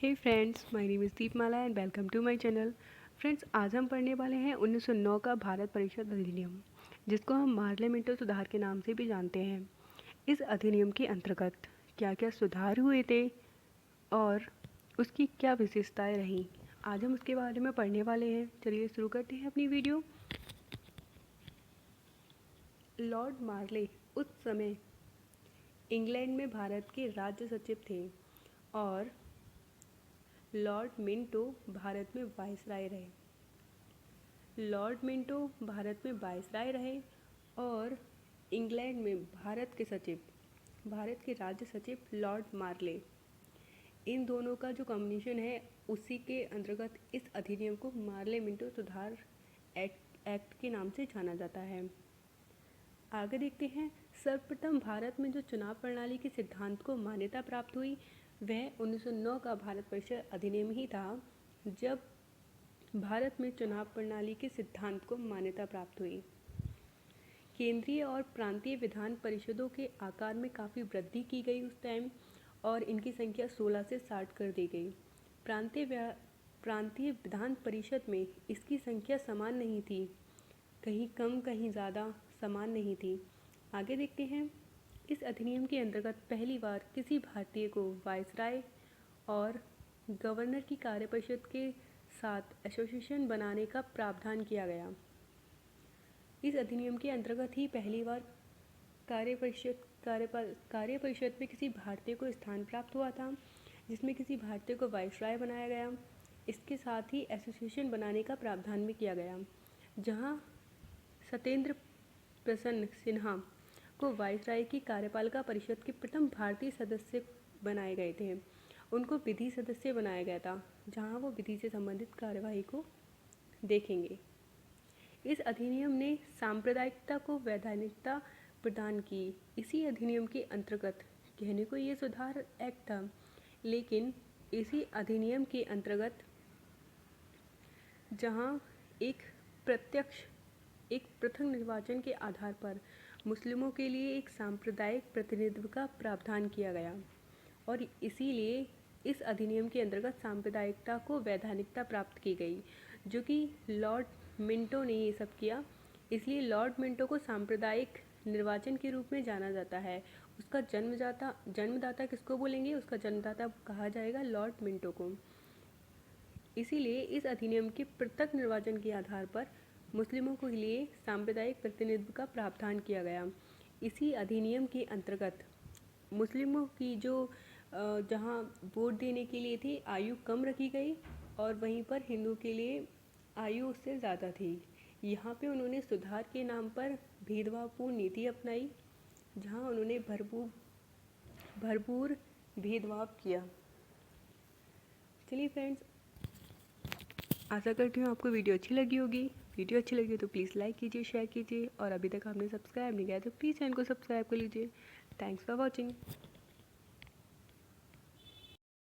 Hey friends, my name is Deepmala and welcome to my channel. Friends, आज हम पढ़ने वाले हैं 1909 का भारत परिषद अधिनियम, जिसको हम पार्लियामेंट्री सुधार के नाम से भी जानते हैं। इस अधिनियम के अंतर्गत क्या क्या सुधार हुए थे और उसकी क्या विशेषताएं रहीं, आज हम उसके बारे में पढ़ने वाले हैं। चलिए शुरू करते हैं अपनी वीडियो। लॉर्ड मार्ले उस समय इंग्लैंड में भारत के राज्य सचिव थे और लॉर्ड मिंटो भारत में वायसराय रहे। लॉर्ड मिंटो भारत में वायसराय रहे और इंग्लैंड में भारत के राज्य सचिव लॉर्ड मार्ले, इन दोनों का जो कॉम्बिनेशन है उसी के अंतर्गत इस अधिनियम को मार्ले मिंटो सुधार एक्ट के नाम से जाना जाता है। आगे देखते हैं। सर्वप्रथम भारत में जो चुनाव प्रणाली के सिद्धांत को मान्यता प्राप्त हुई वह 1909 का भारत परिषद अधिनियम ही था, जब भारत में चुनाव प्रणाली के सिद्धांत को मान्यता प्राप्त हुई। केंद्रीय और प्रांतीय विधान परिषदों के आकार में काफ़ी वृद्धि की गई उस टाइम और इनकी संख्या 16 से 60 कर दी गई। प्रांतीय विधान परिषद में इसकी संख्या समान नहीं थी, कहीं कम कहीं ज़्यादा, समान नहीं थी। आगे देखते हैं। इस अधिनियम के अंतर्गत पहली बार किसी भारतीय को वायसराय और गवर्नर की कार्यपरिषद के साथ एसोसिएशन बनाने का प्रावधान किया गया। इस अधिनियम के अंतर्गत ही पहली बार कार्यपरिषद में किसी भारतीय को स्थान प्राप्त हुआ था, जिसमें किसी भारतीय को वायसराय बनाया गया। इसके साथ ही एसोसिएशन बनाने का प्रावधान भी किया गया, जहां सत्येंद्र प्रसन्न सिन्हा को वायसराय की कार्यपालिका परिषद के प्रथम भारतीय सदस्य बनाए गए थे। उनको विधि सदस्य बनाया गया था, जहां वो विधि से संबंधित कार्यवाही को देखेंगे। इस अधिनियम ने सांप्रदायिकता को वैधानिकता प्रदान की। इसी अधिनियम के अंतर्गत, कहने को ये सुधार एक्ट था, लेकिन इसी अधिनियम के अंतर्गत जहां एक पृथक निर्वाचन के आधार पर मुस्लिमों के लिए एक सांप्रदायिक प्रतिनिधित्व का प्रावधान किया गया और इसीलिए इस अधिनियम के अंतर्गत सांप्रदायिकता को वैधानिकता प्राप्त की गई, जो कि लॉर्ड मिंटो ने ये सब किया। इसलिए लॉर्ड मिंटो को सांप्रदायिक निर्वाचन के रूप में जाना जाता है। उसका जन्मदाता किसको बोलेंगे? उसका जन्मदाता कहा जाएगा लॉर्ड मिंटो को। इसीलिए इस अधिनियम के पृथक निर्वाचन के आधार पर मुस्लिमों के लिए सांप्रदायिक प्रतिनिधित्व का प्रावधान किया गया। इसी अधिनियम के अंतर्गत मुस्लिमों की जो जहां वोट देने के लिए थी आयु कम रखी गई और वहीं पर हिंदू के लिए आयु उससे ज़्यादा थी। यहाँ पे उन्होंने सुधार के नाम पर भेदभावपूर्ण नीति अपनाई, जहाँ उन्होंने भरपूर भेदभाव किया। चलिए फ्रेंड्स, आशा करती हूँ आपको वीडियो अच्छी लगी होगी। वीडियो अच्छी लगी तो प्लीज़ लाइक कीजिए, शेयर कीजिए और अभी तक आपने सब्सक्राइब नहीं किया तो प्लीज़ चैनल को सब्सक्राइब कर लीजिए। Thanks for watching.